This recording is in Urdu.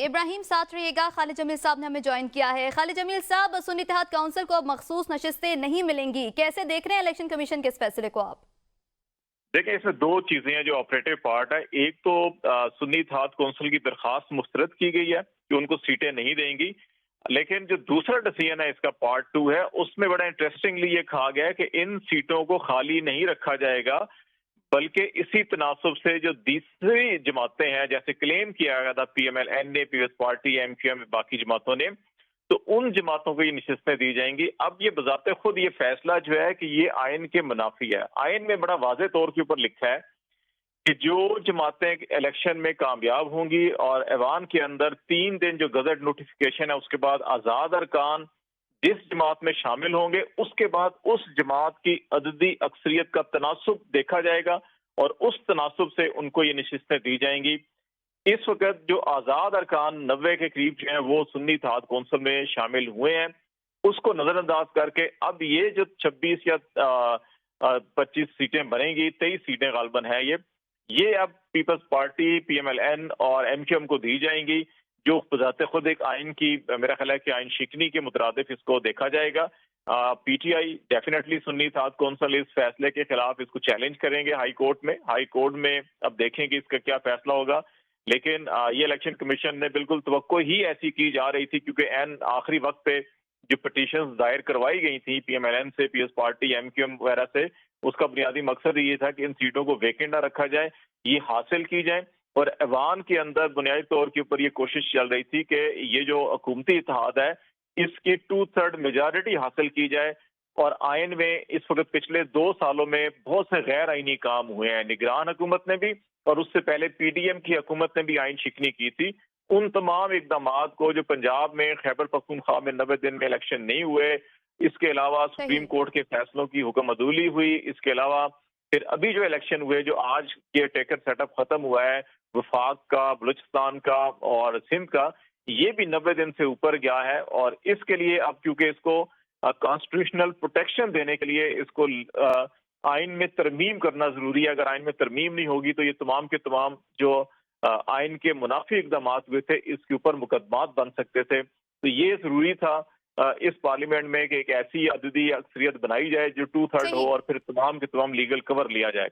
ابراہیم ساتھ رہیے گا۔ خالد جمیل صاحب نے ہمیں جوائن کیا ہے۔ خالد جمیل صاحب، سنی اتحاد کونسل کو اب مخصوص نشستیں نہیں ملیں گی، کیسے دیکھ رہے ہیں الیکشن کمیشن کے اس فیصلے کو آپ؟ دیکھیں، اس میں دو چیزیں ہیں جو آپریٹو پارٹ ہے۔ ایک تو سنی اتحاد کونسل کی درخواست مسترد کی گئی ہے کہ ان کو سیٹیں نہیں دیں گی، لیکن جو دوسرا ڈیسیژن ہے اس کا پارٹ 2 ہے، اس میں بڑا انٹرسٹنگلی یہ کہا گیا ہے کہ ان سیٹوں کو خالی نہیں رکھا جائے گا، بلکہ اسی تناسب سے جو دوسری جماعتیں ہیں، جیسے کلیم کیا گیا تھا پی ایم ایل این نے، Peoples Party, M Q M, باقی جماعتوں نے، تو ان جماعتوں کو یہ نشستیں دی جائیں گی۔ اب یہ بذات خود یہ فیصلہ جو ہے کہ یہ آئین کے منافی ہے۔ آئین میں بڑا واضح طور کے اوپر لکھا ہے کہ جو جماعتیں الیکشن میں کامیاب ہوں گی اور ایوان کے اندر 3 دن جو گزٹ نوٹیفیکیشن ہے اس کے بعد آزاد ارکان جس جماعت میں شامل ہوں گے، اس کے بعد اس جماعت کی عددی اکثریت کا تناسب دیکھا جائے گا اور اس تناسب سے ان کو یہ نشستیں دی جائیں گی۔ اس وقت جو آزاد ارکان 90 کے قریب جو ہیں وہ سنی اتحاد کونسل میں شامل ہوئے ہیں، اس کو نظر انداز کر کے اب یہ جو 26 یا 25 سیٹیں بنیں گی، 23 سیٹیں غالباً ہیں، یہ اب Peoples Party, P M L N اور ایم کیو ایم کو دی جائیں گی، جو بذات خود ایک آئین کی، میرا خیال ہے کہ آئین شکنی کے مترادف اس کو دیکھا جائے گا۔ پی ٹی آئی ڈیفینیٹلی سنی اتحاد کونسل اس فیصلے کے خلاف اس کو چیلنج کریں گے ہائی کورٹ میں اب دیکھیں گے اس کا کیا فیصلہ ہوگا، لیکن یہ الیکشن کمیشن نے بالکل توقع ہی ایسی کی جا رہی تھی، کیونکہ آخری وقت پہ جو پٹیشنز دائر کروائی گئی تھیں پی ایم ایل این سے، P S Party, M Q M وغیرہ سے، اس کا بنیادی مقصد یہ تھا کہ ان سیٹوں کو ویکنٹ نہ رکھا جائے، یہ حاصل کی جائیں، اور ایوان کے اندر بنیادی طور کے اوپر یہ کوشش چل رہی تھی کہ یہ جو حکومتی اتحاد ہے اس کی 2/3 میجارٹی حاصل کی جائے۔ اور آئین میں اس وقت پچھلے 2 سالوں میں بہت سے غیر آئینی کام ہوئے ہیں، نگران حکومت نے بھی اور اس سے پہلے پی ڈی ایم کی حکومت نے بھی آئین شکنی کی تھی۔ ان تمام اقدامات کو جو پنجاب میں خیبر پختونخوا میں 90 دن میں الیکشن نہیں ہوئے، اس کے علاوہ سپریم کورٹ کے فیصلوں کی حکم عدولی ہوئی، اس کے علاوہ پھر ابھی جو الیکشن ہوئے، جو آج کے ٹیکر سیٹ اپ ختم ہوا ہے وفاق کا، بلوچستان کا اور سندھ کا، یہ بھی 90 دن سے اوپر گیا ہے، اور اس کے لیے اب کیونکہ اس کو کانسٹیٹیوشنل پروٹیکشن دینے کے لیے اس کو آئین میں ترمیم کرنا ضروری ہے۔ اگر آئین میں ترمیم نہیں ہوگی تو یہ تمام کے تمام جو آئین کے منافی اقدامات ہوئے تھے اس کے اوپر مقدمات بن سکتے تھے، تو یہ ضروری تھا اس پارلیمنٹ میں کہ ایک ایسی عددی اکثریت بنائی جائے جو 2/3 ہو صحیح۔ اور پھر تمام کے تمام لیگل کور لیا جائے۔